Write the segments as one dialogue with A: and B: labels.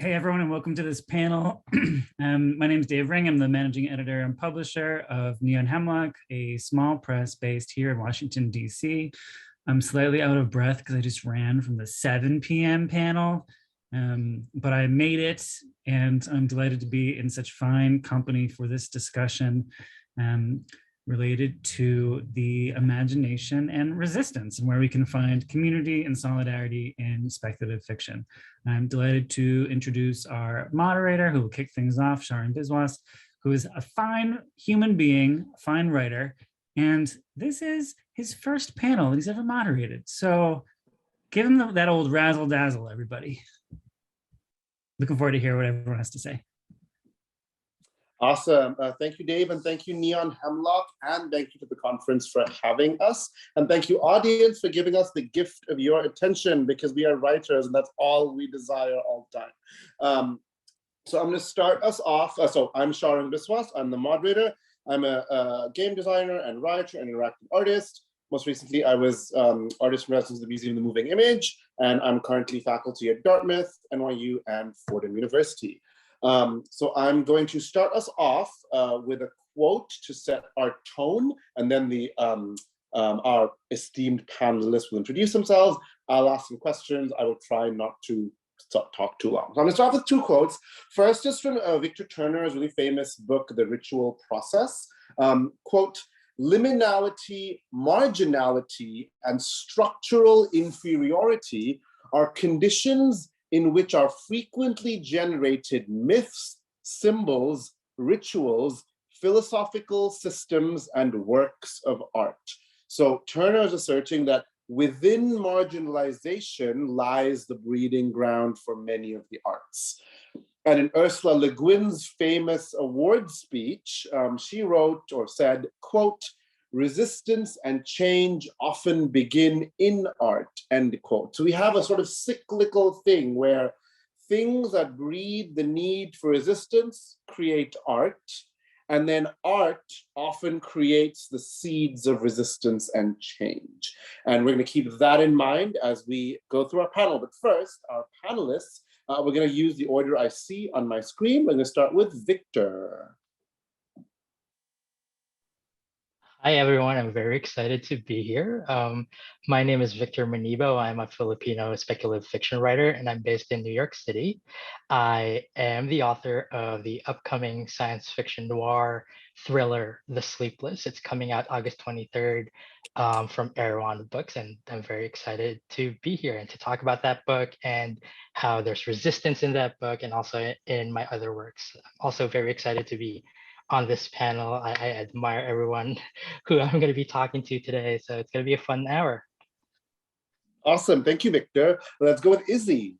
A: Hey everyone, and welcome to this panel. My name is Dave Ring. I'm the managing editor and publisher of Neon Hemlock, a small press based here in Washington, DC. I'm slightly out of breath because I just ran from the 7 p.m. panel, but I made it, and I'm delighted to be in such fine company for this discussion related to the imagination and resistance, and where we can find community and solidarity in speculative fiction. I'm delighted to introduce our moderator, who will kick things off, Sharon Biswas, who is a fine human being, a fine writer, and this is his first panel that he's ever moderated. So give him that old razzle dazzle, everybody. Looking forward to hear what everyone has to say.
B: Awesome. Thank you, Dave, and thank you, Neon Hemlock, and thank you to the conference for having us. And thank you, audience, for giving us the gift of your attention, because we are writers, and that's all we desire all the time. So I'm going to start us off. So I'm Sharon Biswas. I'm the moderator. I'm a game designer and writer and interactive artist. Most recently, I was artist in residence at the Museum of the Moving Image, and I'm currently faculty at Dartmouth, NYU, and Fordham University. So I'm going to start us off with a quote to set our tone, and then our esteemed panelists will introduce themselves. I'll ask some questions. I will try not to talk too long. So I'm going to start with two quotes. First is from Victor Turner's really famous book, The Ritual Process. Quote, "Liminality, marginality, and structural inferiority are conditions in which are frequently generated myths, symbols, rituals, philosophical systems, and works of art." So Turner is asserting that within marginalization lies the breeding ground for many of the arts. And in Ursula Le Guin's famous award speech, she wrote or said, quote, "Resistance and change often begin in art," end quote. So we have a sort of cyclical thing where things that breed the need for resistance create art, and then art often creates the seeds of resistance and change. And we're going to keep that in mind as we go through our panel. But first, our panelists, we're going to use the order I see on my screen. We're going to start with Victor.
C: Hi, everyone. I'm very excited to be here. My name is Victor Manibo. I'm a Filipino speculative fiction writer, and I'm based in New York City. I am the author of the upcoming science fiction noir thriller, The Sleepless. It's coming out August 23rd from Erewhon Books, and I'm very excited to be here and to talk about that book and how there's resistance in that book and also in my other works. I'm also very excited to be on this panel. I admire everyone who I'm going to be talking to today, so it's going to be a fun hour.
B: Awesome, thank you, Victor. Let's go with Izzy.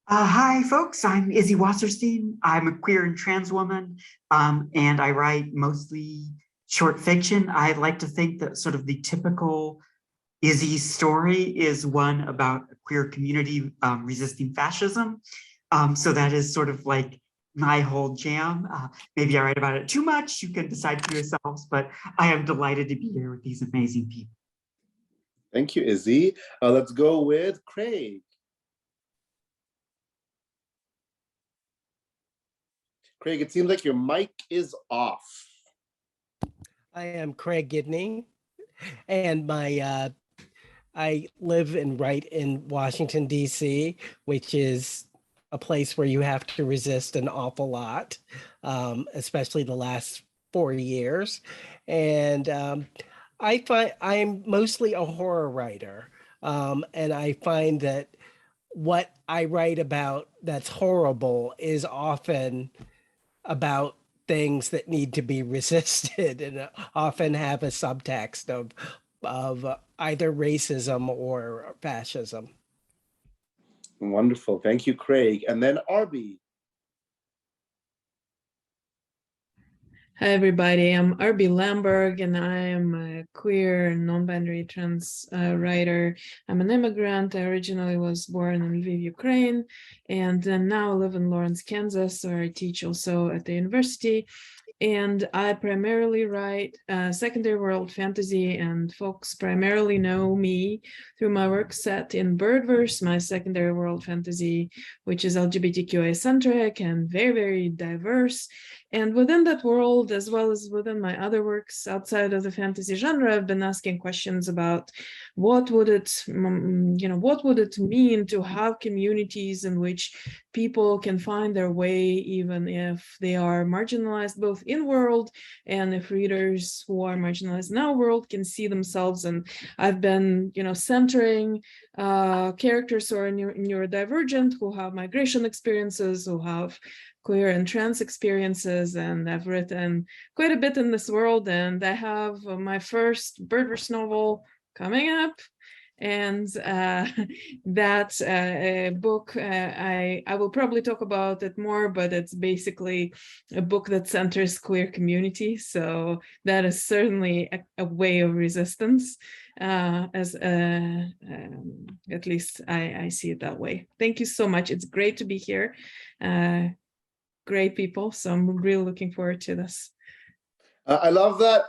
D: Hi, folks. I'm Izzy Wasserstein. I'm a queer and trans woman, and I write mostly short fiction. I like to think that sort of the typical Izzy story is one about a queer community resisting fascism. So that is sort of like my whole jam. Maybe I write about it too much. You can decide for yourselves, but I am delighted to be here with these amazing people.
B: Thank you, Izzy. Let's go with Craig. Craig, it seems like your mic is off.
E: I am Craig Gidney, and I live and write in Washington, D.C., which is a place where you have to resist an awful lot, especially the last 4 years. And I find I'm mostly a horror writer. And I find that what I write about that's horrible is often about things that need to be resisted and often have a subtext of either racism or fascism.
B: Wonderful, thank you, Craig. And then Arby.
F: Hi, everybody. I'm Arby Lamberg, and I am a queer, non-binary trans writer. I'm an immigrant. I originally was born in Lviv, Ukraine, and then now I live in Lawrence, Kansas, where I teach also at the university. and I primarily write secondary world fantasy, and folks primarily know me through my work set in Birdverse, my secondary world fantasy, which is LGBTQI centric and very, very diverse. And within that world, as well as within my other works outside of the fantasy genre, I've been asking questions about what would it mean to have communities in which people can find their way, even if they are marginalized both in world, and if readers who are marginalized in our world can see themselves. And I've been, centering characters who are neurodivergent, who have migration experiences, who have queer and trans experiences, and I've written quite a bit in this world. And I have my first Birdverse novel coming up, and that book, I will probably talk about it more, but it's basically a book that centers queer community. So that is certainly a way of resistance, at least I see it that way. Thank you so much. It's great to be here. Great people. So I'm really looking forward to this.
B: I love that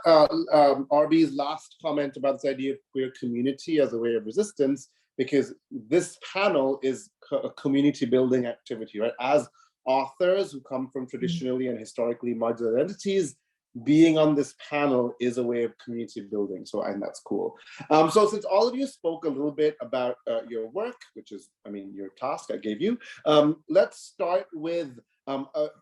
B: Arby's last comment about this idea of queer community as a way of resistance, because this panel is a community building activity, right? As authors who come from traditionally and historically marginal identities, being on this panel is a way of community building. So, and that's cool. So since all of you spoke a little bit about your work, which is, your task I gave you, let's start with,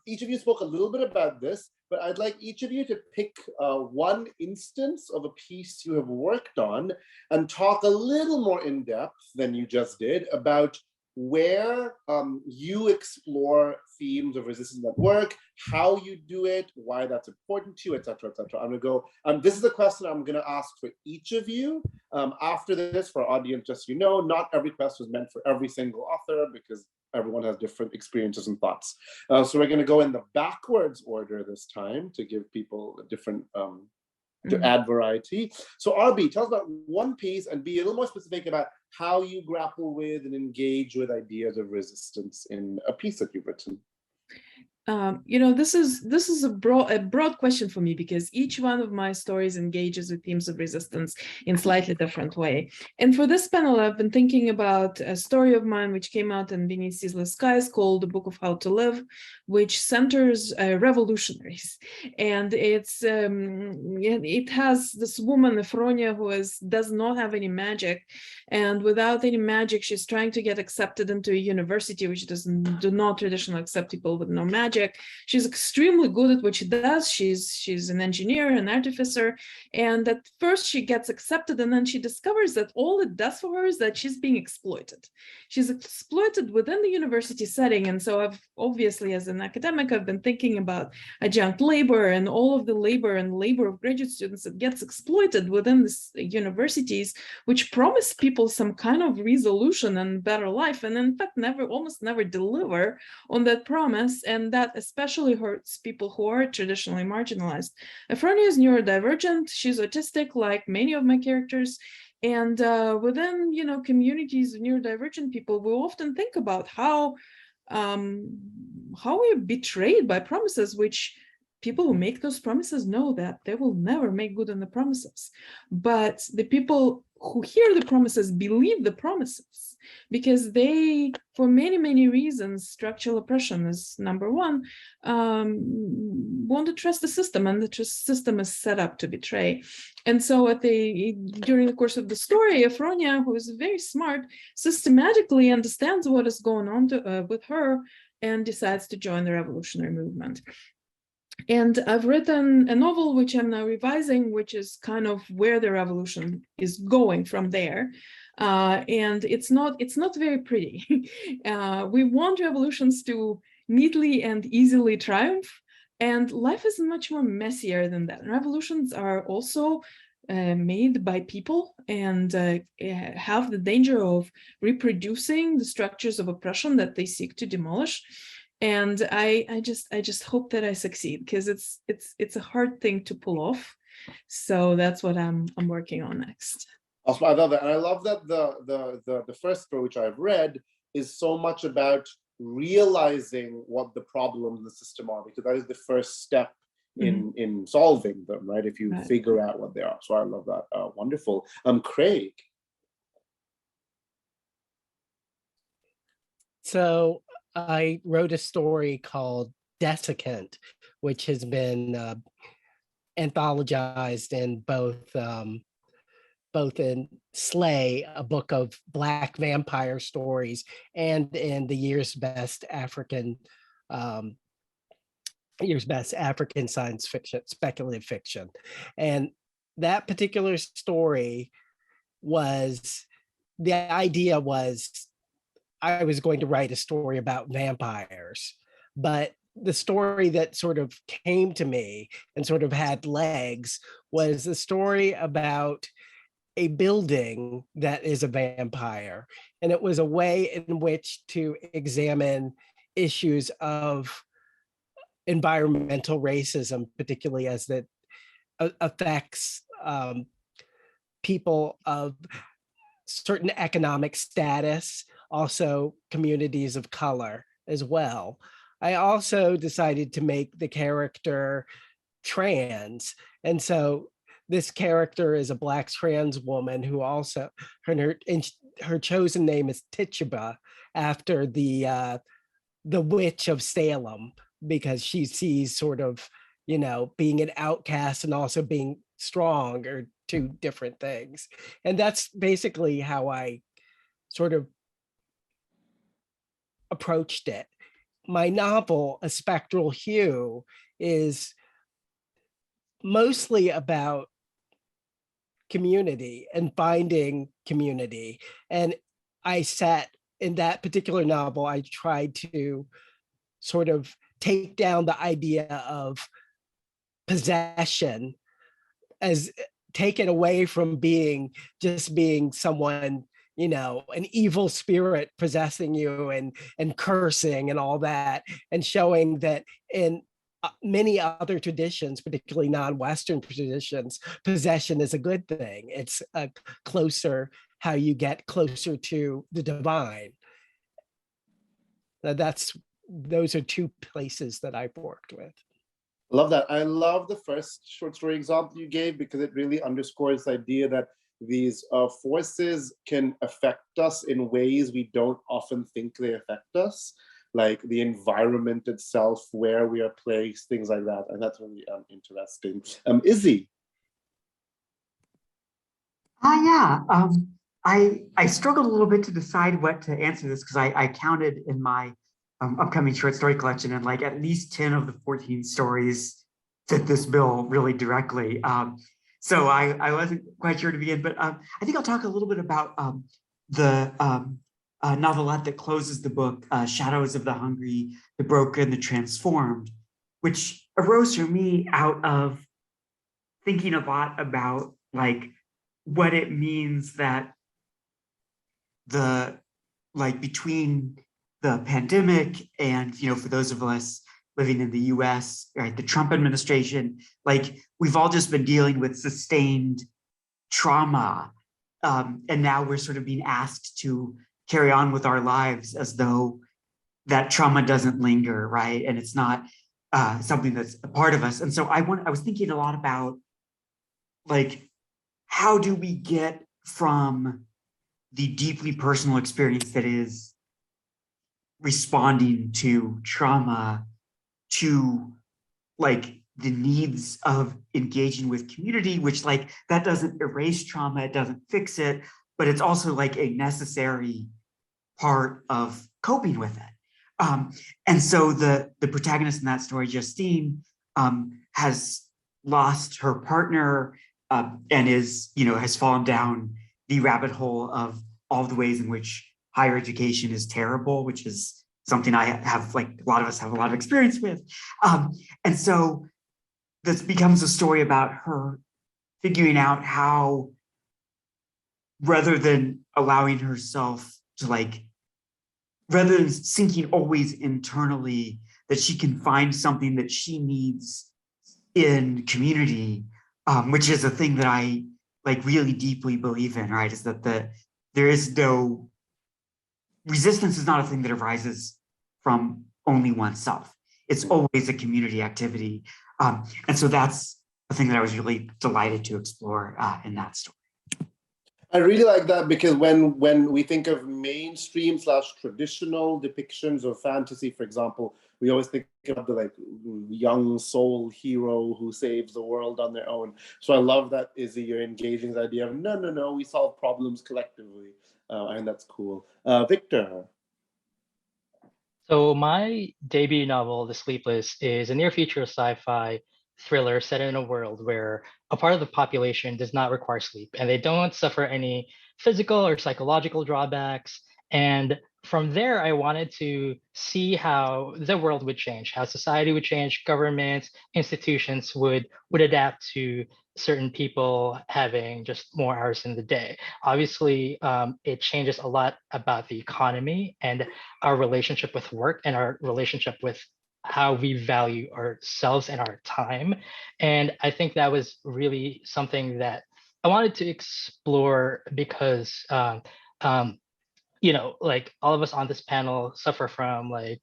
B: each of you spoke a little bit about this, but I'd like each of you to pick one instance of a piece you have worked on and talk a little more in depth than you just did about where you explore themes of resistance at work, how you do it, why that's important to you, et cetera, et cetera. I'm gonna go, this is a question I'm gonna ask for each of you. After this, for our audience, just not every question is meant for every single author, because everyone has different experiences and thoughts. So we're gonna go in the backwards order this time to give people a different, to add variety. So Arby, tell us about one piece and be a little more specific about how you grapple with and engage with ideas of resistance in a piece that you've written.
F: This is a broad question for me, because each one of my stories engages with themes of resistance in slightly different way. And for this panel, I've been thinking about a story of mine which came out in Beneath Ceaseless Skies called The Book of How to Live, which centers revolutionaries. And it has this woman, Efronia, who does not have any magic, and without any magic, she's trying to get accepted into a university which do not traditionally accept people with no magic. She's extremely good at what she does. She's an engineer, an artificer, and at first she gets accepted, and then she discovers that all it does for her is that she's being exploited. She's exploited within the university setting. And so I've obviously, as an academic, I've been thinking about adjunct labor and all of the labor of graduate students that gets exploited within these universities, which promise people some kind of resolution and better life, and in fact almost never deliver on that promise. And that especially hurts people who are traditionally marginalized. Efronia is neurodivergent. She's autistic, like many of my characters. And within, communities of neurodivergent people, we often think about how we're betrayed by promises, which people who make those promises know that they will never make good on the promises. But the people who hear the promises believe the promises, because they, for many, many reasons, structural oppression is number one, want to trust the system, and the system is set up to betray. And so during the course of the story, Efronia, who is very smart, systematically understands what is going on with her and decides to join the revolutionary movement. And I've written a novel, which I'm now revising, which is kind of where the revolution is going from there. And it's not very pretty. We want revolutions to neatly and easily triumph, and life is much more messier than that. Revolutions are also made by people and have the danger of reproducing the structures of oppression that they seek to demolish. And I just hope that I succeed, because it's a hard thing to pull off. So that's what I'm working on next.
B: Awesome. I love that, and I love that the first story which I've read is so much about realizing what the problems in the system are, because that is the first step in solving them, right? If you
F: Right.
B: figure out what they are. So I love that. Wonderful. Craig.
E: So I wrote a story called Desiccant, which has been anthologized in both in Slay, a book of Black vampire stories, and in the year's best African science fiction, speculative fiction. And that particular story the idea was I was going to write a story about vampires, but the story that sort of came to me and sort of had legs was the story about a building that is a vampire. And it was a way in which to examine issues of environmental racism, particularly as that affects people of certain economic status, also communities of color as well. I also decided to make the character trans. And so this character is a Black trans woman who also, her chosen name is Tituba, after the witch of Salem, because she sees sort of, being an outcast and also being strong are two different things. And that's basically how I sort of approached it. My novel, A Spectral Hue, is mostly about community and finding community. And in that particular novel, I tried to sort of take down the idea of possession, as take it away from being someone, an evil spirit possessing you and cursing and all that, and showing that in many other traditions, particularly non-Western traditions, possession is a good thing. It's how you get closer to the divine. Those are two places that I've worked with.
B: Love that. I love the first short story example you gave, because it really underscores the idea that these forces can affect us in ways we don't often think they affect us, like the environment itself, where we are placed, things like that. And that's really interesting. Izzy.
D: Yeah. I struggled a little bit to decide what to answer this, because I counted in my upcoming short story collection, and like at least 10 of the 14 stories fit this bill really directly. So I wasn't quite sure to begin, but I think I'll talk a little bit about the novelette that closes the book, Shadows of the Hungry, the Broken, the Transformed, which arose for me out of thinking a lot about like what it means that between the pandemic and, for those of us living in the US, right, the Trump administration, like we've all just been dealing with sustained trauma. And now we're sort of being asked to carry on with our lives as though that trauma doesn't linger, right? And it's not something that's a part of us. And so I was thinking a lot about like, how do we get from the deeply personal experience that is responding to trauma to like the needs of engaging with community, which like that doesn't erase trauma, it doesn't fix it, but it's also like a necessary part of coping with it. And so the protagonist in that story, Justine, has lost her partner and has fallen down the rabbit hole of all the ways in which higher education is terrible, which is something I have, like a lot of us have a lot of experience with. And so this becomes a story about her figuring out how, rather than allowing herself to rather than sinking always internally, that she can find something that she needs in community, which is a thing that I really deeply believe in, right? Is that there is no, resistance is not a thing that arises from only oneself. It's always a community activity. And so that's the thing that I was really delighted to explore in that story.
B: I really like that because when we think of mainstream / traditional depictions of fantasy, for example, we always think of the like young soul hero who saves the world on their own. So I love that, Izzy, you're engaging the idea of no, we solve problems collectively. And that's cool. Victor.
C: So my debut novel, The Sleepless, is a near future sci-fi thriller set in a world where a part of the population does not require sleep and they don't suffer any physical or psychological drawbacks. And from there, I wanted to see how the world would change, how society would change, governments, institutions would adapt to certain people having just more hours in the day. Obviously, it changes a lot about the economy and our relationship with work and our relationship with how we value ourselves and our time. And I think that was really something that I wanted to explore because, like all of us on this panel suffer from like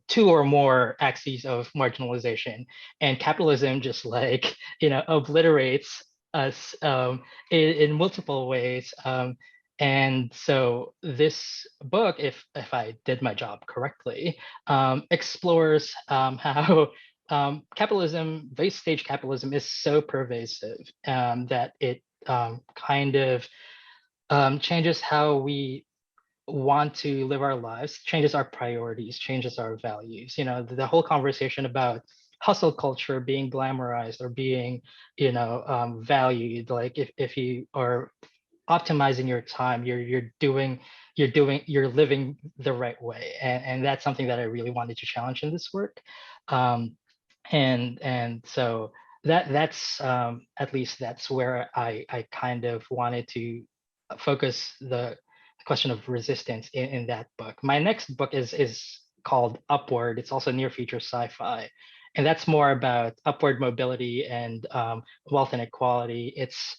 C: 2 or more axes of marginalization, and capitalism just like, obliterates us in multiple ways. And so this book, if I did my job correctly, explores how capitalism, late stage capitalism, is so pervasive that it kind of changes how we want to live our lives, changes our priorities, changes our values. The whole conversation about hustle culture being glamorized or being, valued. Like if you are optimizing your time, you're living the right way, and that's something that I really wanted to challenge in this work. And so that's at least that's where I kind of wanted to focus the question of resistance in that book. My next book is called Upward. It's also near future sci-fi, and that's more about upward mobility and wealth inequality. It's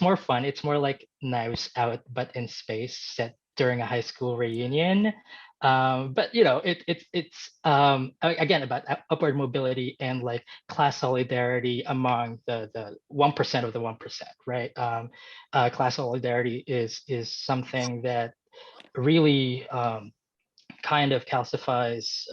C: more fun. It's more like Knives Out, but in space, set during a high school reunion. But it's again about upward mobility and like class solidarity among the 1% of the 1%, right? Class solidarity is something that really kind of calcifies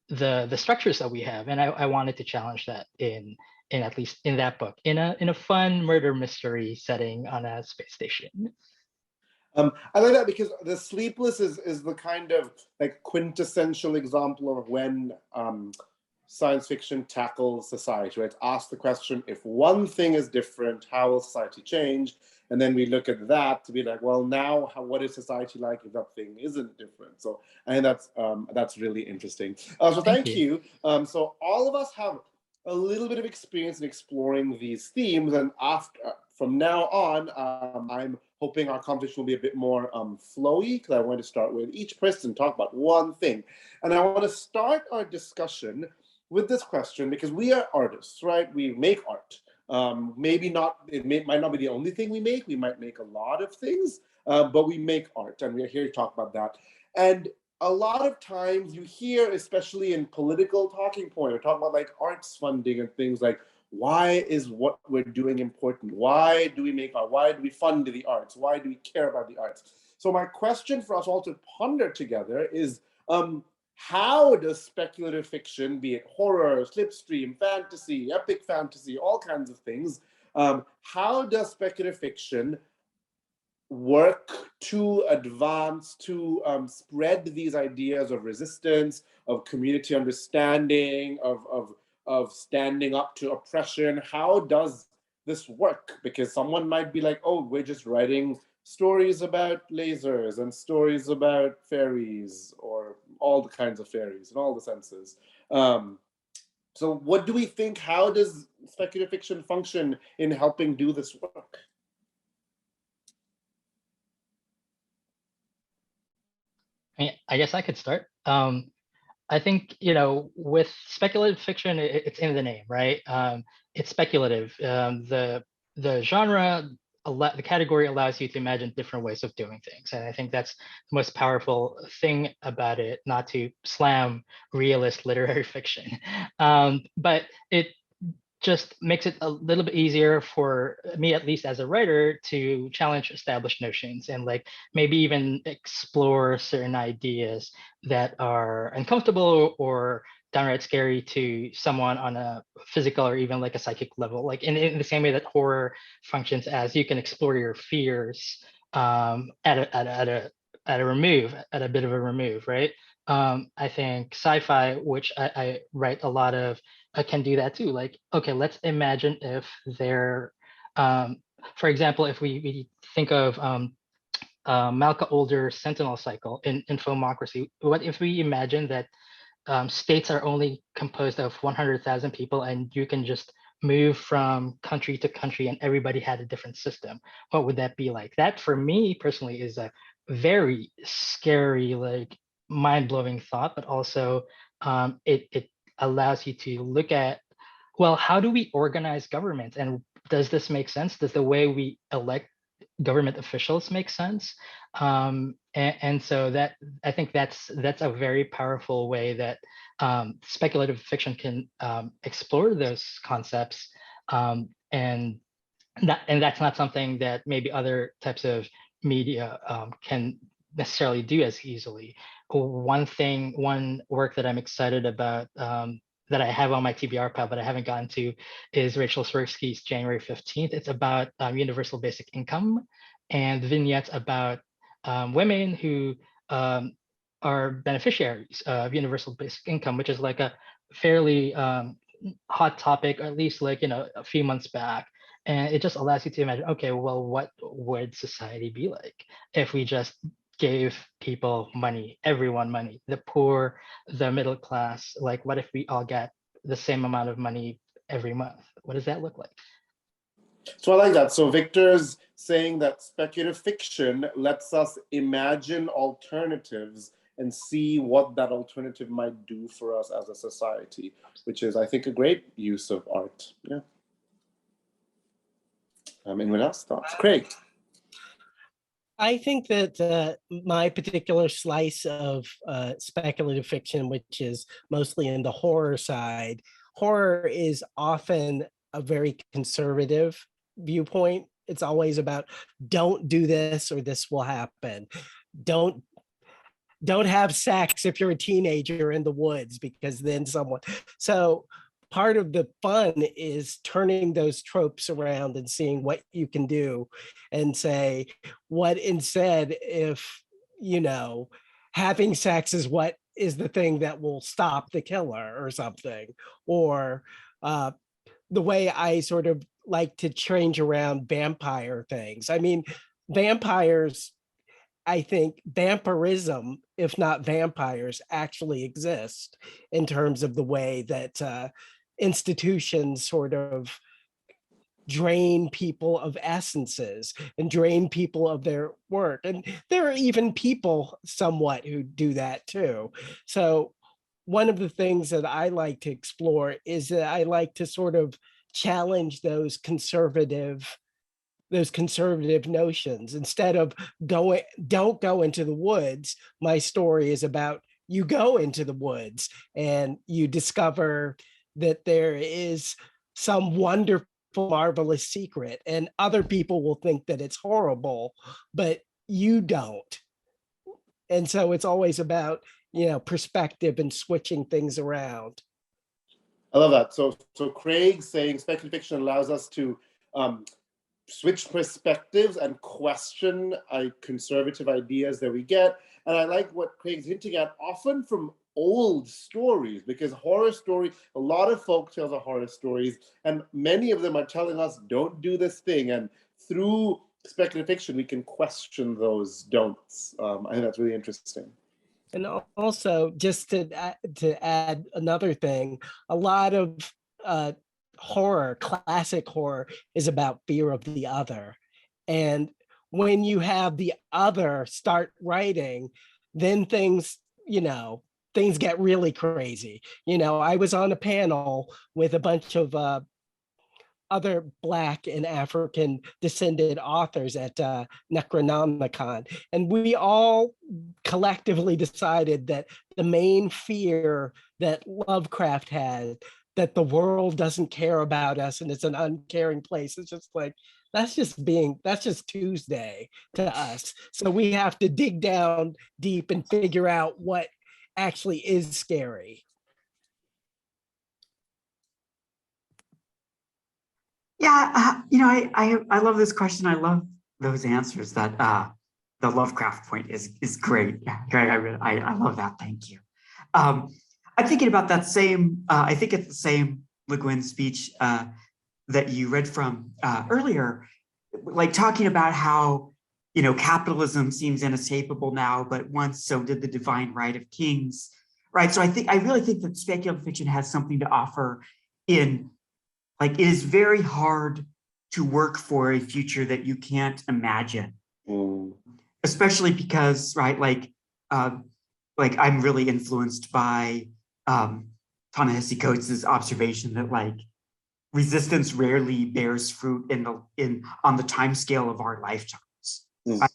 C: the structures that we have, and I wanted to challenge that in at least in that book, in a fun murder mystery setting on a space station.
B: I like that because The Sleepless is the kind of like quintessential example of when science fiction tackles society, right? Ask the question, if one thing is different, how will society change? And then we look at that to be like, well, now what is society like if that thing isn't different? So I think that's really interesting. So thank you. So all of us have a little bit of experience in exploring these themes, and from now on, I'm hoping our conversation will be a bit more flowy, because I want to start with each person talk about one thing. And I want to start our discussion with this question, because we are artists, right? We make art. Maybe not, might not be the only thing we make. We might make a lot of things, but we make art, and we're here to talk about that. And a lot of times you hear, especially in political talking point, we're talking about like arts funding and things like, why is what we're doing important? Why do we make art? Why do we fund the arts? Why do we care about the arts? So my question for us all to ponder together is, how does speculative fiction, be it horror, slipstream, fantasy, epic fantasy, all kinds of things, how does speculative fiction work to advance, to spread these ideas of resistance, of community understanding, of standing up to oppression? How does this work? Because someone might be like, oh, we're just writing stories about lasers and stories about fairies, or all the kinds of fairies in all the senses. So what do we think? How does speculative fiction function in helping do this work?
C: I guess I could start. I think, with speculative fiction, it's in the name, right? It's speculative. The genre the category allows you to imagine different ways of doing things. And I think that's the most powerful thing about it, not to slam realist literary fiction. But it just makes it a little bit easier for me, at least as a writer, to challenge established notions and like maybe even explore certain ideas that are uncomfortable or downright scary to someone on a physical or even like a psychic level. Like in the same way that horror functions as you can explore your fears at a bit of a remove, right? I think sci-fi, which I write a lot of, can do that too. Like, okay, let's imagine if there, for example, if we think of Malka Older's Sentinel cycle in Infomocracy, what if we imagine that states are only composed of 100,000 people and you can just move from country to country and everybody had a different system? What would that be like? That for me personally is a very scary, like mind-blowing thought, but also it allows you to look at, well, how do we organize government? And does this make sense? Does the way we elect government officials make sense? And so that, I think that's a very powerful way that speculative fiction can explore those concepts. And that's not something that maybe other types of media can necessarily do as easily. One work that I'm excited about that I have on my TBR pile, but I haven't gotten to, is Rachel Swirsky's January 15th. It's about universal basic income and vignettes about women who are beneficiaries of universal basic income, which is like a fairly hot topic, or at least like, a few months back. And it just allows you to imagine, okay, well, what would society be like if we just gave people money, everyone money, the poor, the middle class? Like, what if we all get the same amount of money every month? What does that look like?
B: So I like that. So Victor's saying that speculative fiction lets us imagine alternatives and see what that alternative might do for us as a society, which is, I think, a great use of art. Yeah. Anyone else thoughts? Craig.
E: I think that my particular slice of speculative fiction, which is mostly in the horror side, horror is often a very conservative viewpoint. It's always about, don't do this or this will happen. Don't have sex if you're a teenager in the woods, because then someone. So part of the fun is turning those tropes around and seeing what you can do and say, what instead if, having sex is what is the thing that will stop the killer or something. Or the way I sort of like to change around vampire things. I mean, vampires, I think vampirism, if not vampires, actually exist in terms of the way that institutions sort of drain people of essences and drain people of their work. And there are even people somewhat who do that too. So one of the things that I like to explore is that I like to sort of challenge those conservative notions. Instead of don't go into the woods, my story is about, you go into the woods and you discover that there is some wonderful, marvelous secret, and other people will think that it's horrible, but you don't. And so it's always about, perspective and switching things around.
B: I love that. So Craig saying speculative fiction allows us to switch perspectives and question conservative ideas that we get. And I like what Craig's hinting at, often from old stories, because horror story, a lot of folk tales are horror stories, and many of them are telling us, don't do this thing. And through speculative fiction, we can question those don'ts. I think that's really interesting.
E: And also, just to add another thing, a lot of horror, classic horror, is about fear of the other. And when you have the other start writing, then things get really crazy. I was on a panel with a bunch of other Black and African descended authors at Necronomicon. And we all collectively decided that the main fear that Lovecraft had, that the world doesn't care about us and it's an uncaring place. It's just like, that's just Tuesday to us. So we have to dig down deep and figure out what actually is scary.
D: Yeah, I love this question. I love those answers. That the Lovecraft point is great. Yeah, I love that. Thank you. I'm thinking about that same. I think it's the same Le Guin speech that you read from earlier, like talking about how capitalism seems inescapable now, but once so did the divine right of kings, right? So I really think that speculative fiction has something to offer in. Like, it is very hard to work for a future that you can't imagine, especially because, right, like I'm really influenced by Ta-Nehisi Coates' observation that like resistance rarely bears fruit on the time scale of our lifetimes.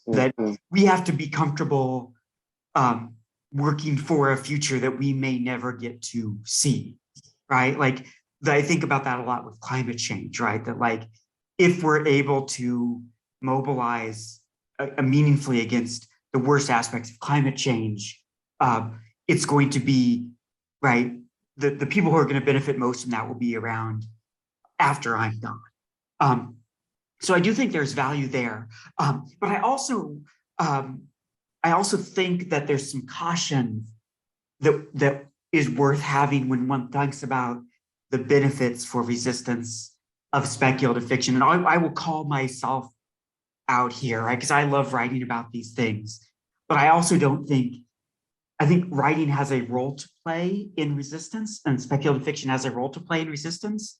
D: That we have to be comfortable working for a future that we may never get to see, right? Like, I think about that a lot with climate change, right? That like, if we're able to mobilize meaningfully against the worst aspects of climate change, it's going to be, right, the people who are going to benefit most from that will be around after I'm gone. So I do think there's value there. But I also think that there's some caution that is worth having when one thinks about the benefits for resistance of speculative fiction. And I will call myself out here, right? Because I love writing about these things. But I also I think writing has a role to play in resistance, and speculative fiction has a role to play in resistance.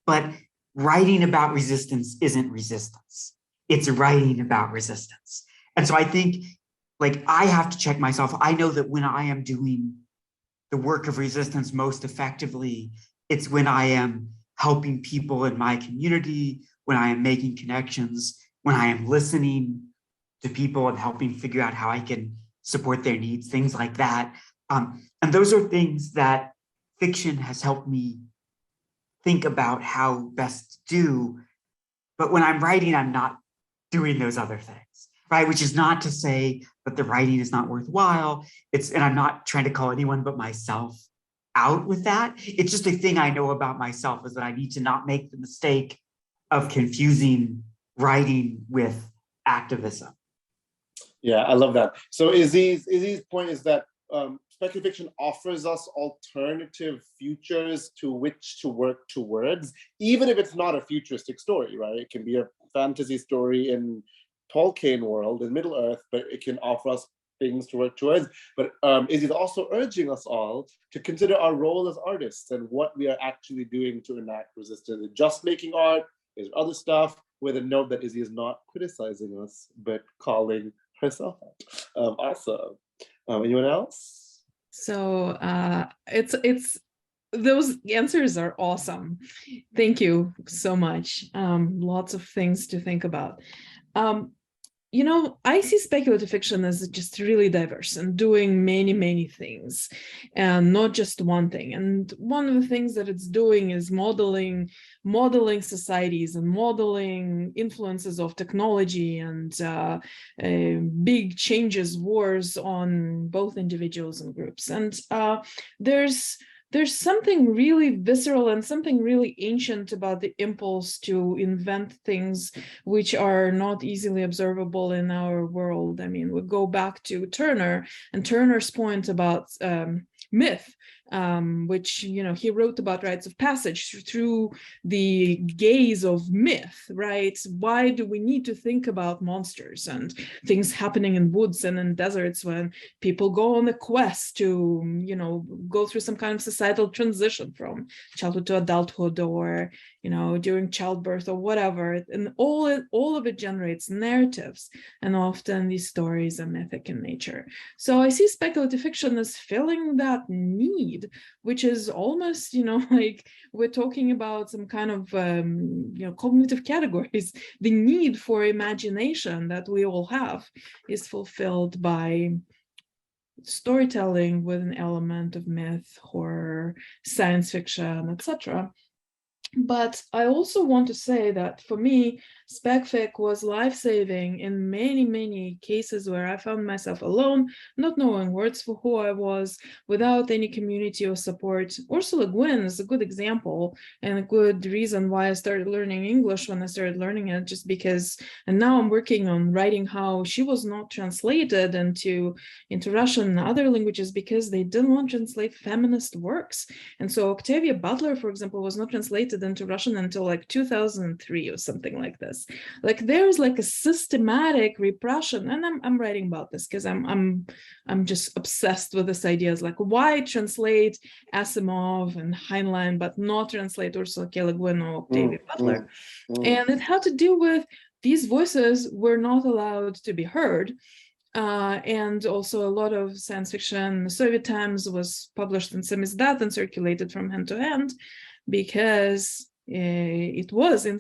D: But writing about resistance isn't resistance. It's writing about resistance. And so I think, like, I have to check myself. I know that when I am doing the work of resistance most effectively, it's when I am helping people in my community, when I am making connections, when I am listening to people and helping figure out how I can support their needs, things like that. And those are things that fiction has helped me think about how best to do. But when I'm writing, I'm not doing those other things, right? Which is not to say that the writing is not worthwhile. And I'm not trying to call anyone but myself out with that. It's just a thing I know about myself, is that I need to not make the mistake of confusing writing with activism.
B: Yeah, I love that. So Izzy's point is that speculative fiction offers us alternative futures to which to work towards, even if it's not a futuristic story, right? It can be a fantasy story in Tolkien world, in Middle Earth, but it can offer us things to work towards. But Izzy's also urging us all to consider our role as artists and what we are actually doing to enact resistance. Is it just making art? Is there other stuff? With a note that Izzy is not criticizing us, but calling herself out. Awesome. Anyone else?
F: So it's those answers are awesome. Thank you so much. Lots of things to think about. I see speculative fiction as just really diverse and doing many, many things, and not just one thing. And one of the things that it's doing is modeling societies and modeling influences of technology and big changes, wars on both individuals and groups. And there's something really visceral and something really ancient about the impulse to invent things which are not easily observable in our world. I mean, we go back to Turner and Turner's point about myth, which, he wrote about rites of passage through the gaze of myth, right? Why do we need to think about monsters and things happening in woods and in deserts when people go on a quest to, go through some kind of societal transition from childhood to adulthood, or, during childbirth or whatever? And all of it generates narratives, and often these stories are mythic in nature. So I see speculative fiction as filling that that need, which is almost, like we're talking about some kind of, cognitive categories. The need for imagination that we all have is fulfilled by storytelling with an element of myth, horror, science fiction, etc. But I also want to say that for me, specfic was life-saving in many, many cases where I found myself alone, not knowing words for who I was, without any community or support. Ursula Le Guin is a good example and a good reason why I started learning English when I started learning it, just because, and now I'm working on writing how she was not translated into Russian and other languages because they didn't want to translate feminist works. And so Octavia Butler, for example, was not translated into Russian until like 2003 or something like this. Like there's like a systematic repression, and I'm writing about this because I'm just obsessed with this idea. It's like, why translate Asimov and Heinlein but not translate Ursula K. Le Guin or Octavia Butler? And it had to do with these voices were not allowed to be heard. And also a lot of science fiction in the Soviet times was published in samizdat and circulated from hand to hand, because it was an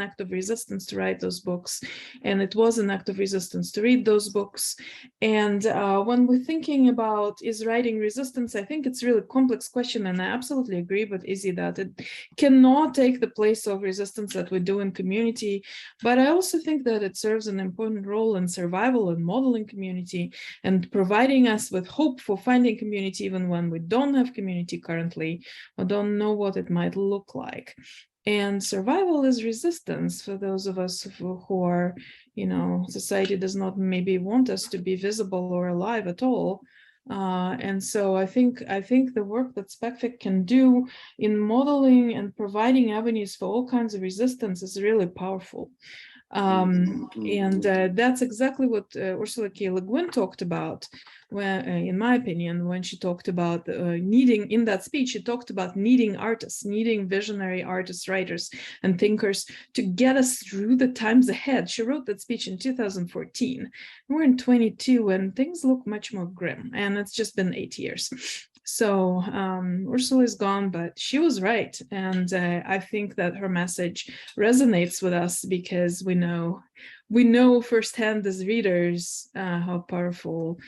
F: act of resistance to write those books, and it was an act of resistance to read those books. And when we're thinking about is writing resistance, I think it's a really complex question, and I absolutely agree with Izzy that it cannot take the place of resistance that we do in community. But I also think that it serves an important role in survival and modeling community and providing us with hope for finding community even when we don't have community currently or don't know what it might look like. And survival is resistance for those of us who are, society does not maybe want us to be visible or alive at all. And so I think the work that specfic can do in modeling and providing avenues for all kinds of resistance is really powerful. And that's exactly what Ursula K. Le Guin talked about, when, in my opinion, when she talked about needing, in that speech, she talked about needing artists, needing visionary artists, writers, and thinkers to get us through the times ahead. She wrote that speech in 2014. We're in 22 and things look much more grim, and it's just been 8 years. So Ursula is gone, but she was right. And I think that her message resonates with us because we know firsthand as readers how powerful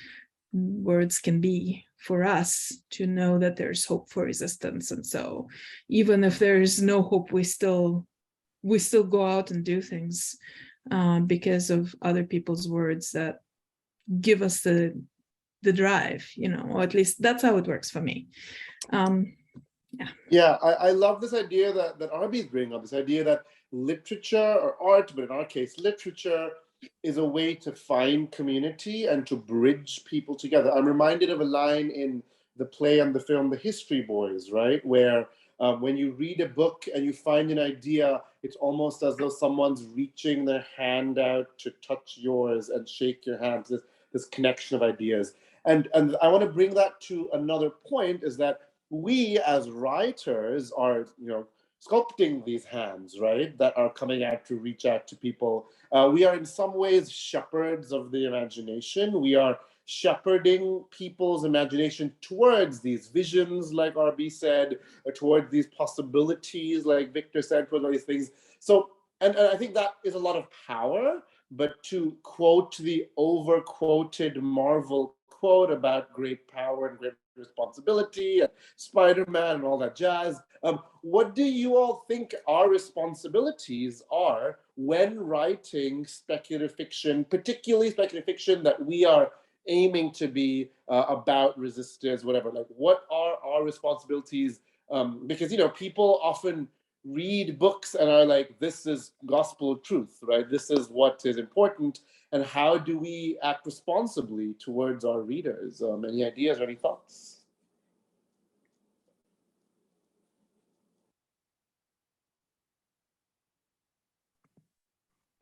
F: words can be for us to know that there's hope for resistance. And so even if there's no hope, we still go out and do things because of other people's words that give us the drive, or at least that's how it works for me.
B: I love this idea that Arby's bringing up, this idea that literature or art, but in our case, literature is a way to find community and to bridge people together. I'm reminded of a line in the play and the film, The History Boys, right? Where when you read a book and you find an idea, it's almost as though someone's reaching their hand out to touch yours and shake your hand. This connection of ideas. And I want to bring that to another point, is that we as writers are, sculpting these hands, right, that are coming out to reach out to people. We are in some ways shepherds of the imagination. We are shepherding people's imagination towards these visions, like Arby said, or towards these possibilities, like Victor said, towards all these things. So, and I think that is a lot of power, but to quote the over-quoted Marvel quote about great power and great responsibility and Spider-Man and all that jazz, what do you all think our responsibilities are when writing speculative fiction, particularly speculative fiction that we are aiming to be about resistance, whatever? Like, what are our responsibilities? Because, people often read books and are like, this is gospel truth, right? This is what is important. And how do we act responsibly towards our readers? Any ideas or any thoughts?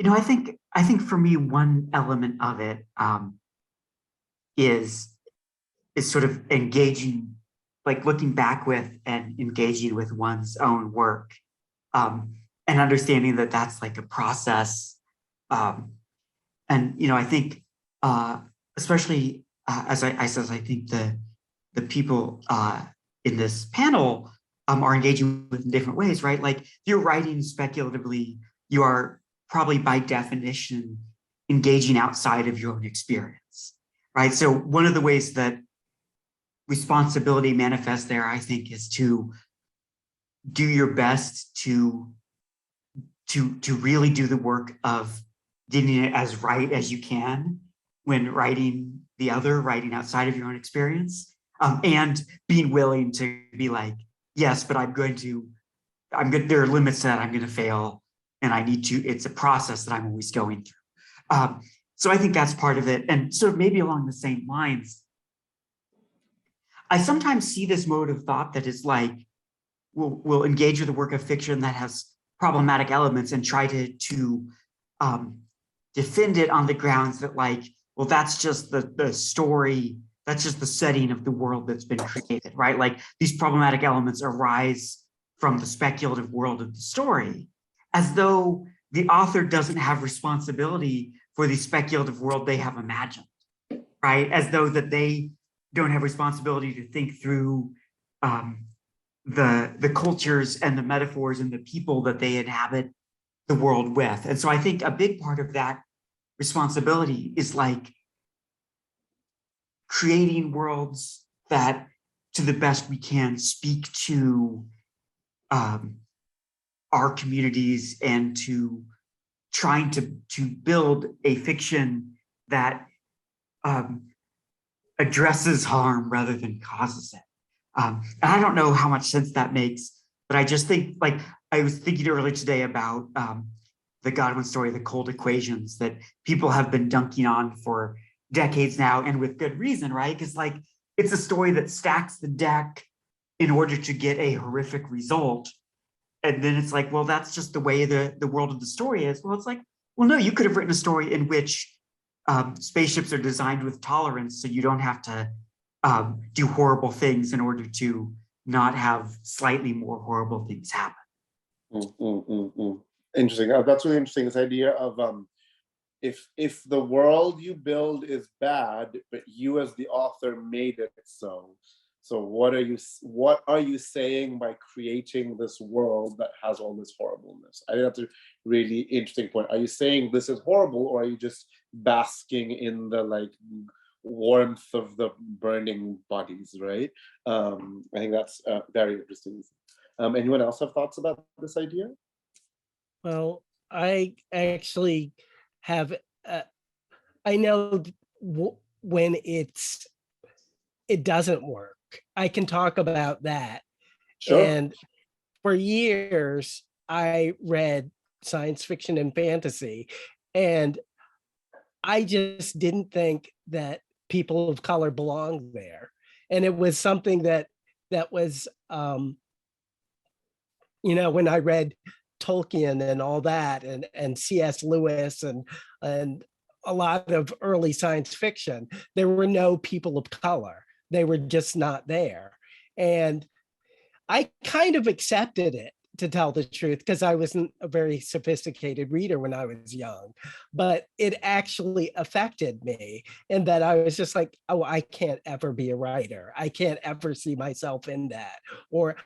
D: I think for me, one element of it is sort of engaging, like looking back with and engaging with one's own work, and understanding that that's like a process. And I think, especially as I think the people in this panel are engaging with in different ways, right? Like if you're writing speculatively, you are probably by definition engaging outside of your own experience, right? So one of the ways that responsibility manifests there, I think, is to do your best to really do the work of getting it as right as you can when writing writing outside of your own experience, and being willing to be like, yes, but there are limits that I'm going to fail, and it's a process that I'm always going through. So I think that's part of it. And sort of maybe along the same lines, I sometimes see this mode of thought that is like, we'll engage with the work of fiction that has problematic elements and try to defend it on the grounds that like, well, that's just the story, that's just the setting of the world that's been created, right? Like these problematic elements arise from the speculative world of the story, as though the author doesn't have responsibility for the speculative world they have imagined, right? As though that they don't have responsibility to think through the cultures and the metaphors and the people that they inhabit the world with. And so I think a big part of that responsibility is like creating worlds that, to the best we can, speak to our communities, and to trying to build a fiction that addresses harm rather than causes it. And I don't know how much sense that makes, but I just think, like, I was thinking earlier today about the Godwin story, The Cold Equations, that people have been dunking on for decades now, and with good reason, right? Because like, it's a story that stacks the deck in order to get a horrific result. And then it's like, well, that's just the way the world of the story is. Well, it's like, well, no, you could have written a story in which spaceships are designed with tolerance, so you don't have to do horrible things in order to not have slightly more horrible things happen.
B: Interesting. That's really interesting. This idea of if the world you build is bad, but you as the author made it so. So what are you saying by creating this world that has all this horribleness? I think that's a really interesting point. Are you saying this is horrible, or are you just basking in the like warmth of the burning bodies, right? I think that's very interesting. Anyone else have thoughts about this idea?
E: Well, I actually have, I know when it doesn't work. I can talk about that.
B: Sure.
E: And for years, I read science fiction and fantasy, and I just didn't think that people of color belonged there. And it was something that was, when I read Tolkien and all that, and C.S. Lewis and a lot of early science fiction, there were no people of color. They were just not there. And I kind of accepted it, to tell the truth, because I wasn't a very sophisticated reader when I was young, but it actually affected me in that I was just like, oh, I can't ever be a writer. I can't ever see myself in that, or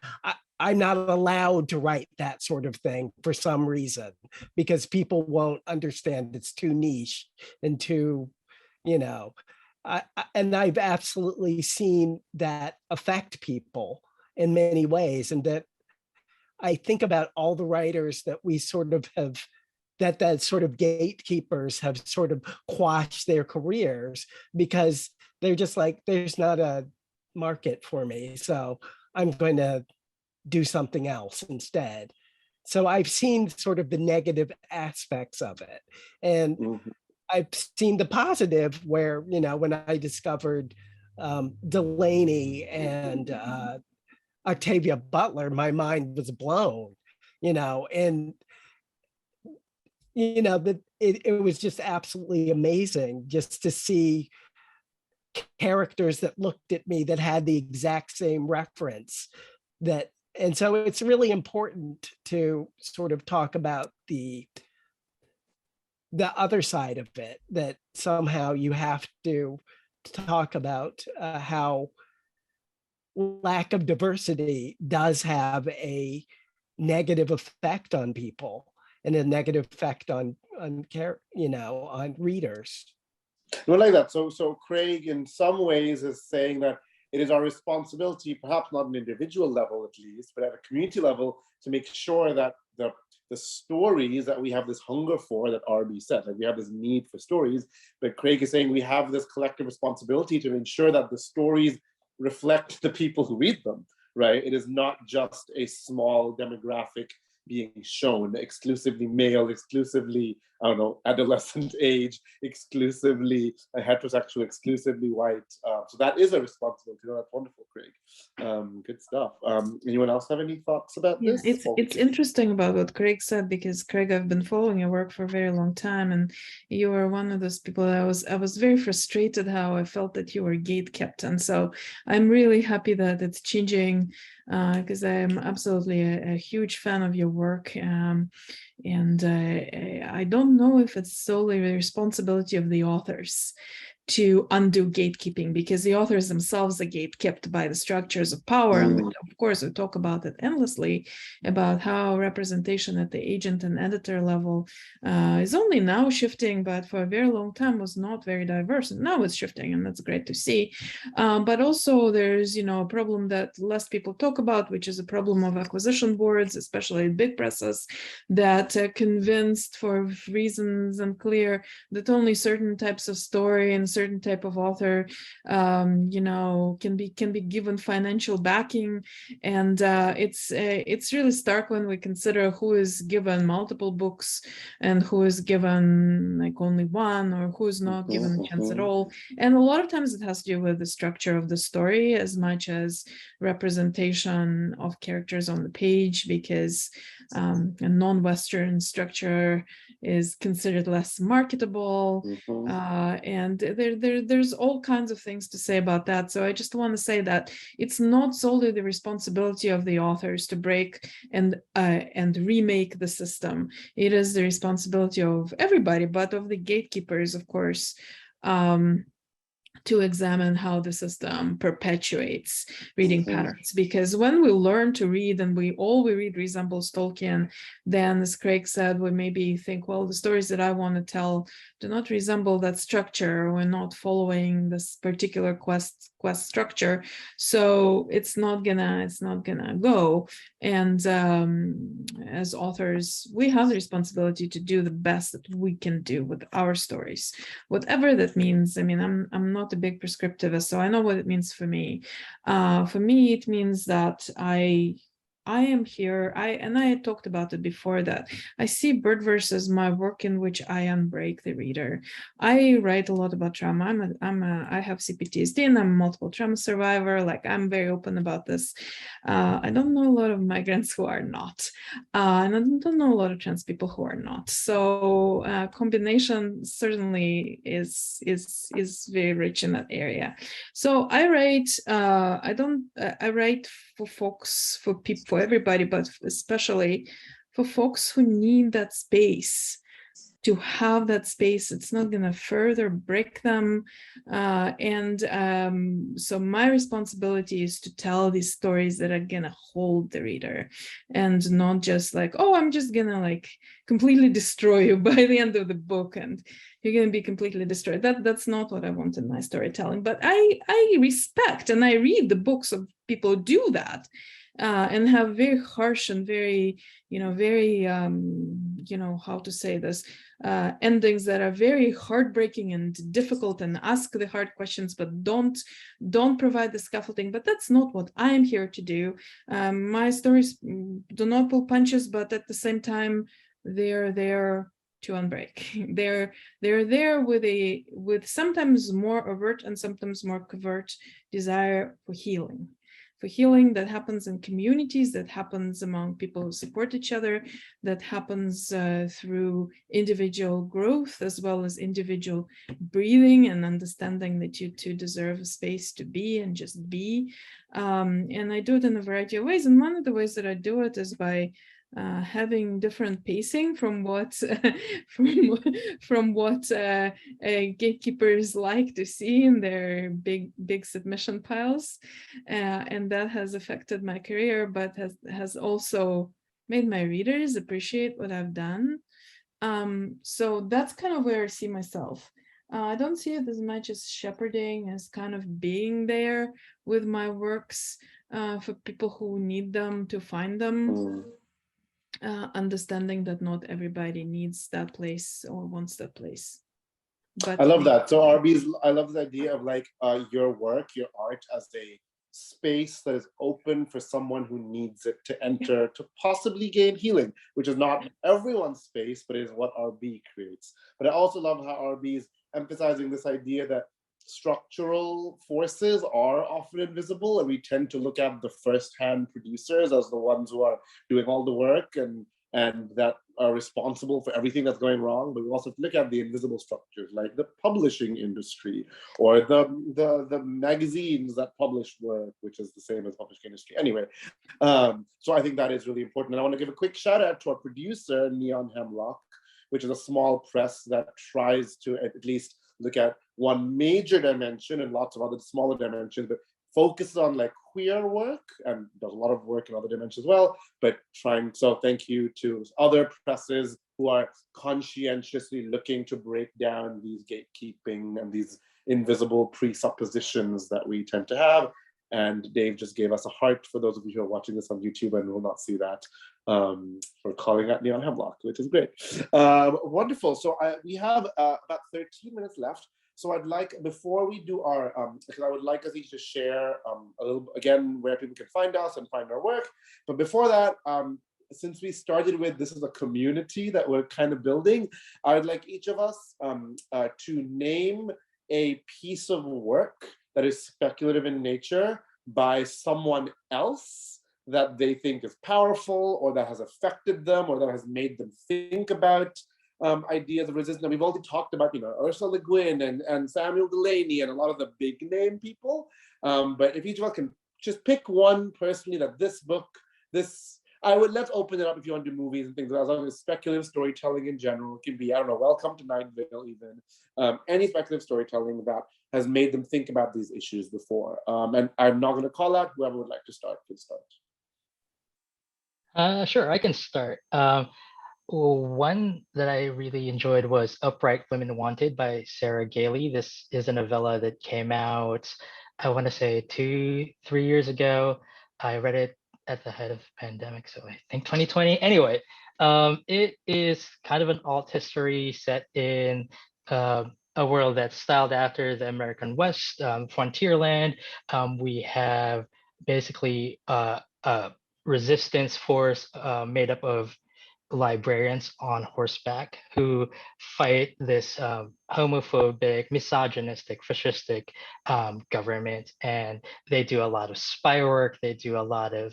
E: I'm not allowed to write that sort of thing for some reason, because people won't understand. It's too niche and too, and I've absolutely seen that affect people in many ways. And that I think about all the writers that we sort of have, that sort of gatekeepers have sort of quashed their careers, because they're just like, there's not a market for me, so I'm going to do something else instead. So I've seen sort of the negative aspects of it. And I've seen the positive where, when I discovered Delaney and Octavia Butler, my mind was blown, and that it was just absolutely amazing just to see characters that looked at me that had the exact same reference. And so it's really important to sort of talk about the other side of it, that somehow you have to talk about how lack of diversity does have a negative effect on people and a negative effect on on readers.
B: No, like that. So Craig, in some ways, is saying that it is our responsibility, perhaps not on an individual level at least, but at a community level, to make sure that the stories that we have this hunger for, that Arby said, like we have this need for stories, but Craig is saying we have this collective responsibility to ensure that the stories reflect the people who read them, right? It is not just a small demographic being shown, exclusively male, exclusively, I don't know, adolescent age, exclusively heterosexual, exclusively white. So that is a responsibility. That's wonderful, Craig. Good stuff. Anyone else have any thoughts about this?
F: It's interesting about what Craig said, because Craig, I've been following your work for a very long time, and you were one of those people that I was very frustrated how I felt that you were gatekept, and so I'm really happy that it's changing, because I am absolutely a huge fan of your work. And I don't know if it's solely the responsibility of the authors to undo gatekeeping, because the authors themselves are gatekept by the structures of power. And of course, we talk about it endlessly, about how representation at the agent and editor level is only now shifting, but for a very long time was not very diverse. And now it's shifting, and that's great to see. But also there's, a problem that less people talk about, which is a problem of acquisition boards, especially big presses, that are convinced for reasons unclear that only certain types of story and certain type of author can be given financial backing, and it's really stark when we consider who is given multiple books and who is given like only one, or who is not given a chance at all. And a lot of times it has to do with the structure of the story as much as representation of characters on the page, because a non-Western structure is considered less marketable, and there's all kinds of things to say about that. So I just want to say that it's not solely the responsibility of the authors to break and remake the system. It is the responsibility of everybody, but of the gatekeepers, of course, to examine how the system perpetuates reading patterns. Because when we learn to read and we read resembles Tolkien, then, as Craig said, we maybe think, well, the stories that I want to tell do not resemble that structure. We're not following this particular quest structure, so it's not gonna go. And as authors, we have the responsibility to do the best that we can do with our stories, whatever that means. I mean, I'm not a big prescriptivist, so I know what it means for me. For me, it means that I am here, and I had talked about it before, that I see Birdverse as my work in which I unbreak the reader. I write a lot about trauma. I have CPTSD, and I'm a multiple trauma survivor. Like, I'm very open about this. I don't know a lot of migrants who are not, and I don't know a lot of trans people who are not. So combination certainly is very rich in that area. So I write. I write for folks, for people, for everybody, but especially for folks who need that space, to have that space. It's not going to further break them. So my responsibility is to tell these stories that are going to hold the reader, and not just like, oh, I'm just going to like completely destroy you by the end of the book and you're going to be completely destroyed. That's not what I want in my storytelling. But I respect and I read the books of people who do that. And have very harsh and very, how to say this, endings that are very heartbreaking and difficult, and ask the hard questions, but don't provide the scaffolding. But that's not what I'm here to do. My stories do not pull punches, but at the same time, they're there to unbreak. They're there with sometimes more overt and sometimes more covert desire for healing. For healing that happens in communities, that happens among people who support each other, that happens through individual growth, as well as individual breathing and understanding that you too deserve a space to be and just be. And I do it in a variety of ways. And one of the ways that I do it is by having different pacing from what from what gatekeepers like to see in their big submission piles, and that has affected my career, but has also made my readers appreciate what I've done. So that's kind of where I see myself. I don't see it as much as shepherding, as kind of being there with my works for people who need them to find them. Understanding that not everybody needs that place or wants that place. But
B: I love that. So I love the idea of like your work, your art as a space that is open for someone who needs it to enter, to possibly gain healing, which is not everyone's space, but it is what Arby creates. But I also love how Arby is emphasizing this idea that structural forces are often invisible, and we tend to look at the first-hand producers as the ones who are doing all the work and that are responsible for everything that's going wrong. But we also look at the invisible structures, like the publishing industry or the magazines that publish work, which is the same as publishing industry. Anyway, so I think that is really important. And I want to give a quick shout out to our producer, Neon Hemlock, which is a small press that tries to at least look at one major dimension and lots of other smaller dimensions, but focuses on like queer work and does a lot of work in other dimensions as well, but so thank you to other presses who are conscientiously looking to break down these gatekeeping and these invisible presuppositions that we tend to have. And Dave just gave us a heart for those of you who are watching this on YouTube and will not see that, for calling out Neon Hemlock, which is great. Wonderful. So we have about 13 minutes left. So I'd like, before we do our, because I would like us each to share a little, again, where people can find us and find our work. But before that, since we started with, this is a community that we're kind of building, I would like each of us to name a piece of work that is speculative in nature by someone else that they think is powerful or that has affected them or that has made them think about ideas of resistance. We've already talked about, Ursula Le Guin and Samuel Delaney and a lot of the big name people. But if each of us can just pick one personally that this book, I would let's open it up if you want to do movies and things as long as speculative storytelling in general. It can be, I don't know, Welcome to Night Vale even. Any speculative storytelling that has made them think about these issues before. And I'm not going to call out, whoever would like to start can start.
C: Sure, I can start. One that I really enjoyed was Upright Women Wanted by Sarah Galey. This is a novella that came out, I want to say 2-3 years ago. I read it at the head of the pandemic, so I think 2020. Anyway, it is kind of an alt history set in a world that's styled after the American West, frontierland. We have basically a resistance force made up of librarians on horseback who fight this homophobic, misogynistic, fascistic government, and they do a lot of spy work. They do a lot of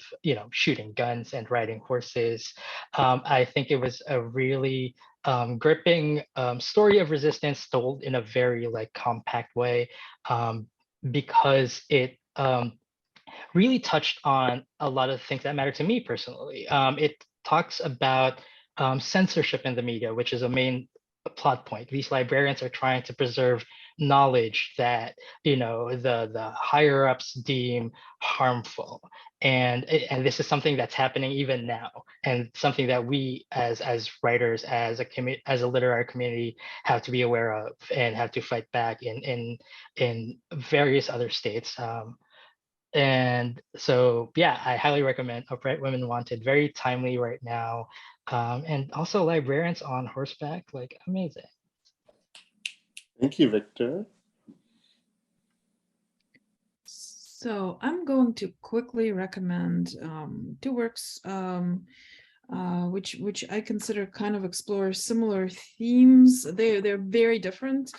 C: shooting guns and riding horses. I think it was a really gripping story of resistance told in a very compact way, because it really touched on a lot of things that matter to me personally. It talks about censorship in the media, which is a main plot point. These librarians are trying to preserve knowledge that the higher ups deem harmful, and this is something that's happening even now, and something that we as writers, as a literary community, have to be aware of and have to fight back in various other states. And so, yeah, I highly recommend Upright Women Wanted. Very timely right now. And also librarians on horseback, amazing.
B: Thank you, Victor.
F: So I'm going to quickly recommend two works which I consider kind of explore similar themes. They're very different.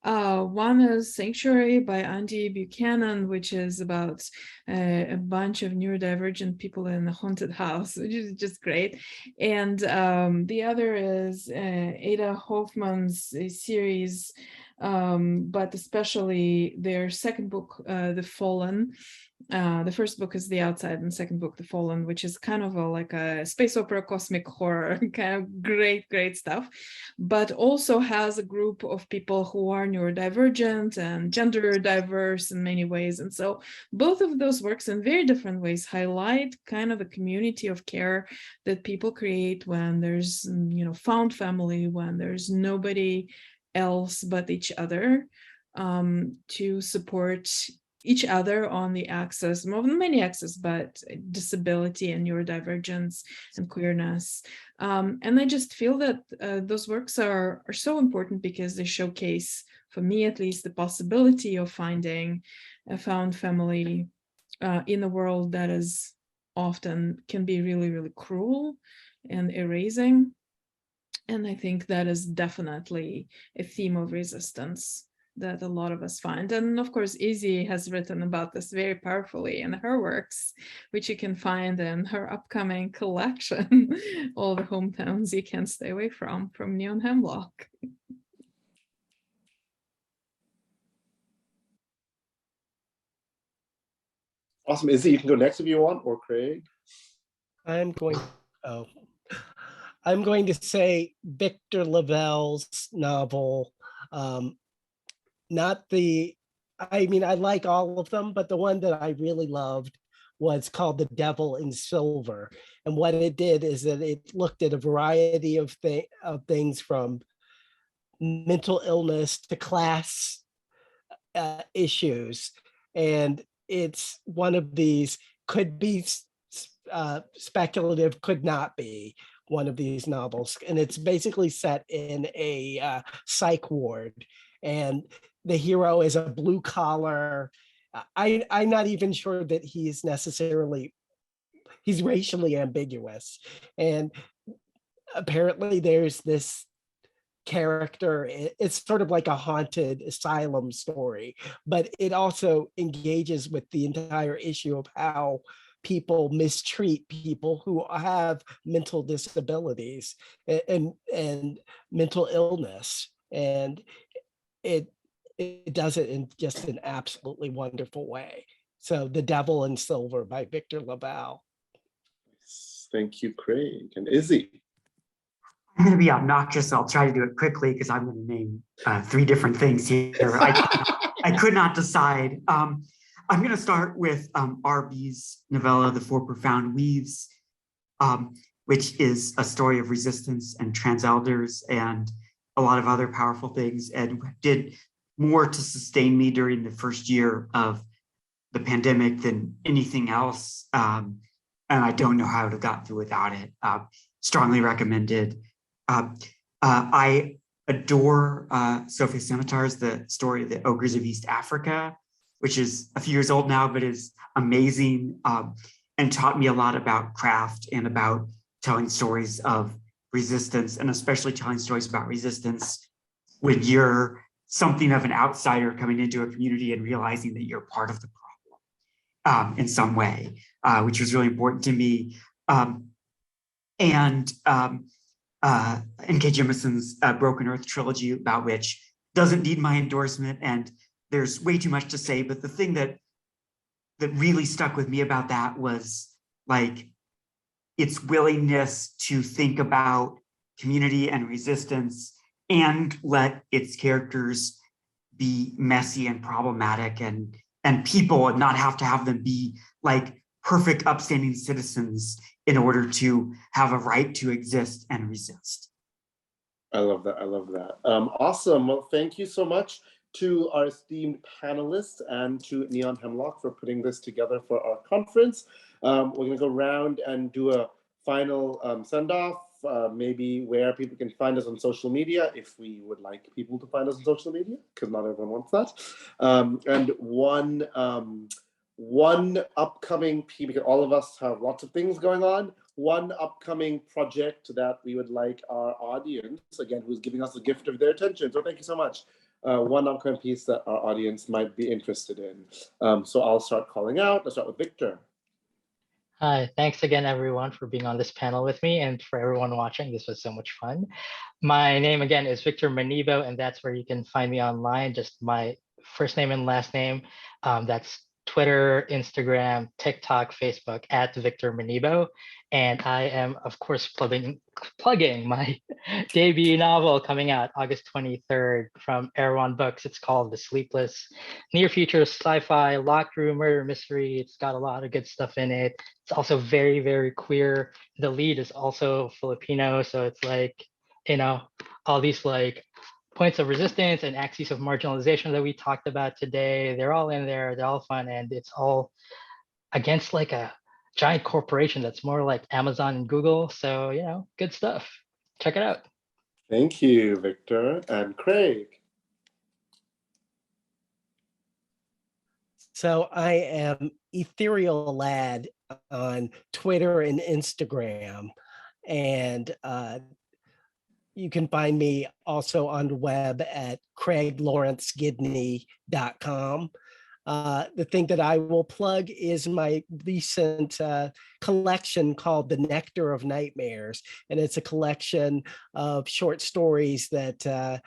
F: One is Sanctuary by Andy Buchanan, which is about a bunch of neurodivergent people in a haunted house, which is just great. And the other is Ada Hoffman's series but especially their second book, The Fallen. The first book is The Outside, and the second book, The Fallen, which is kind of like a space opera, cosmic horror, kind of great stuff, but also has a group of people who are neurodivergent and gender diverse in many ways. And so both of those works in very different ways highlight kind of the community of care that people create when there's, found family, when there's nobody else but each other, to support each other on the axis, many axes, but disability and neurodivergence and queerness. And I just feel that those works are so important because they showcase, for me at least, the possibility of finding a found family in a world that is often can be really cruel and erasing. And I think that is definitely a theme of resistance that a lot of us find. And of course, Izzy has written about this very powerfully in her works, which you can find in her upcoming collection, All the Hometowns You Can't Stay Away From Neon Hemlock.
B: Awesome. Izzy, you can go next if you want, or Craig.
E: I'm going to say Victor LaValle's novel. I like all of them, but the one that I really loved was called The Devil in Silver. And what it did is that it looked at a variety of things, from mental illness to class issues. And it's one of these, could be speculative, could not be one of these novels. And it's basically set in a psych ward. And the hero is a blue collar. I'm not even sure that he's racially ambiguous. And apparently there's this character, it's sort of like a haunted asylum story, but it also engages with the entire issue of how people mistreat people who have mental disabilities and mental illness. And it does it in just an absolutely wonderful way. So The Devil in Silver by Victor LaValle.
B: Thank you, Craig. And Izzy.
D: I'm going to be obnoxious. So I'll try to do it quickly because I'm going to name 3 different things here. I could not decide. I'm going to start with Arby's novella, The Four Profound Weaves, which is a story of resistance and trans elders and a lot of other powerful things, and did more to sustain me during the first year of the pandemic than anything else. And I don't know how I would have got through without it. Strongly recommended. I adore Sophie Scimitar's The Story of the Ogres of East Africa, which is a few years old now, but is amazing, and taught me a lot about craft and about telling stories of resistance, and especially telling stories about resistance when you're something of an outsider coming into a community and realizing that you're part of the problem in some way, which was really important to me. And N.K. Jemison's Broken Earth trilogy, about which doesn't need my endorsement, and there's way too much to say, but the thing that really stuck with me about that was like its willingness to think about community and resistance and let its characters be messy and problematic and people, and not have to have them be like perfect upstanding citizens in order to have a right to exist and resist.
B: I love that. I love that. Awesome. Well, thank you so much to our esteemed panelists and to Neon Hemlock for putting this together for our conference. We're going to go around and do a final send-off, maybe where people can find us on social media, if we would like people to find us on social media, because not everyone wants that. And one upcoming piece, because all of us have lots of things going on, one upcoming project that we would like our audience, again, who's giving us the gift of their attention, so thank you so much, one upcoming piece that our audience might be interested in. So I'll start calling out. Let's start with Victor.
C: Hi, thanks again, everyone, for being on this panel with me, and for everyone watching. This was so much fun. My name again is Victor Manibo, and that's where you can find me online. Just my first name and last name. That's Twitter, Instagram, TikTok, Facebook at Victor Manibo. And I am, of course, plugging my debut novel coming out August 23rd from Erewhon Books. It's called The Sleepless Near Future Sci-Fi Locked Room Murder Mystery. It's got a lot of good stuff in it. It's also very, very queer. The lead is also Filipino. So it's like, you know, all these like points of resistance and axes of marginalization that we talked about today. They're all in there. They're all fun. And it's all against like a giant corporation that's more like Amazon and Google. So, you know, good stuff. Check it out.
B: Thank you, Victor. And Craig.
E: So I am Ethereal Lad on Twitter and Instagram. And you can find me also on the web at craiglawrencegidney.com. The thing that I will plug is my recent collection called The Nectar of Nightmares. And it's a collection of short stories that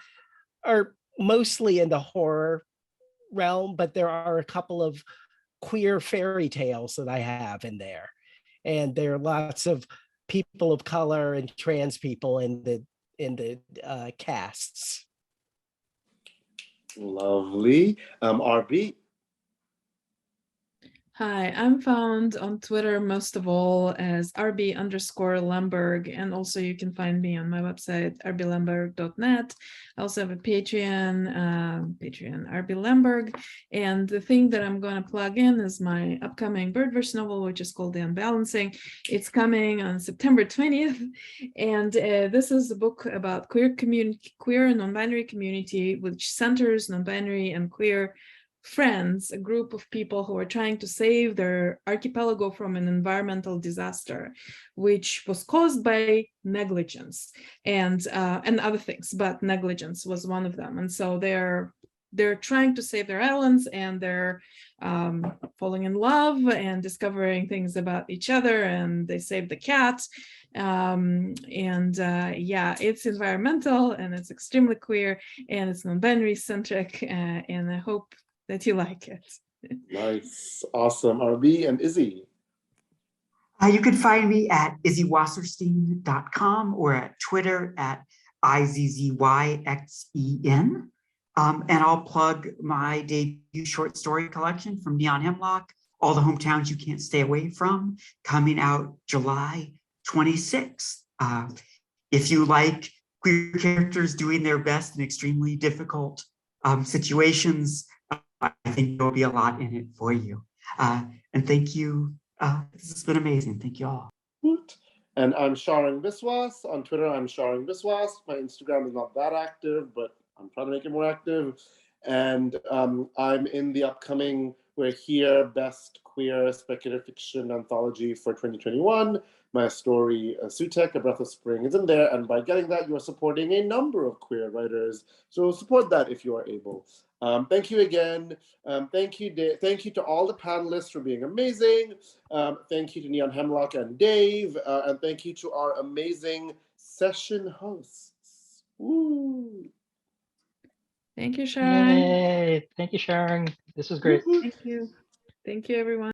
E: are mostly in the horror realm, but there are a couple of queer fairy tales that I have in there. And there are lots of people of color and trans people in the casts.
B: Lovely. Arby.
F: Hi, I'm found on Twitter most of all as Arby_Lamberg, and also you can find me on my website, arbylamberg.net. I also have a Patreon, Arby Lamberg, and the thing that I'm going to plug in is my upcoming Birdverse novel, which is called The Unbalancing. It's coming on September 20th, and this is a book about queer and non-binary community, which centers non-binary and queer friends, a group of people who are trying to save their archipelago from an environmental disaster, which was caused by negligence and other things, but negligence was one of them. And so they're trying to save their islands, and they're falling in love and discovering things about each other, and they save the cat. Yeah, it's environmental, and it's extremely queer, and it's non-binary centric, and I hope that you like it.
B: Nice. Awesome. Arby and Izzy.
D: You can find me at izzywasserstein.com or at Twitter at IZZYXEN. And I'll plug my debut short story collection from Neon Hemlock, All the Hometowns You Can't Stay Away From, coming out July 26th. If you like queer characters doing their best in extremely difficult situations, I think there'll be a lot in it for you. And thank you. This has been amazing. Thank you all.
B: And I'm Sharon Biswas. On Twitter, I'm Sharon Biswas. My Instagram is not that active, but I'm trying to make it more active. And I'm in the upcoming We're Here Best Queer Speculative Fiction Anthology for 2021. My story, Sutek, A Breath of Spring, is in there. And by getting that, you are supporting a number of queer writers. So support that if you are able. Thank you again. Thank you to all the panelists for being amazing. Thank you to Neon Hemlock and Dave. And thank you to our amazing session hosts. Woo.
F: Thank you, Sharon.
C: Yay. Thank you, Sharon. This was great.
F: Thank you. Thank you, everyone.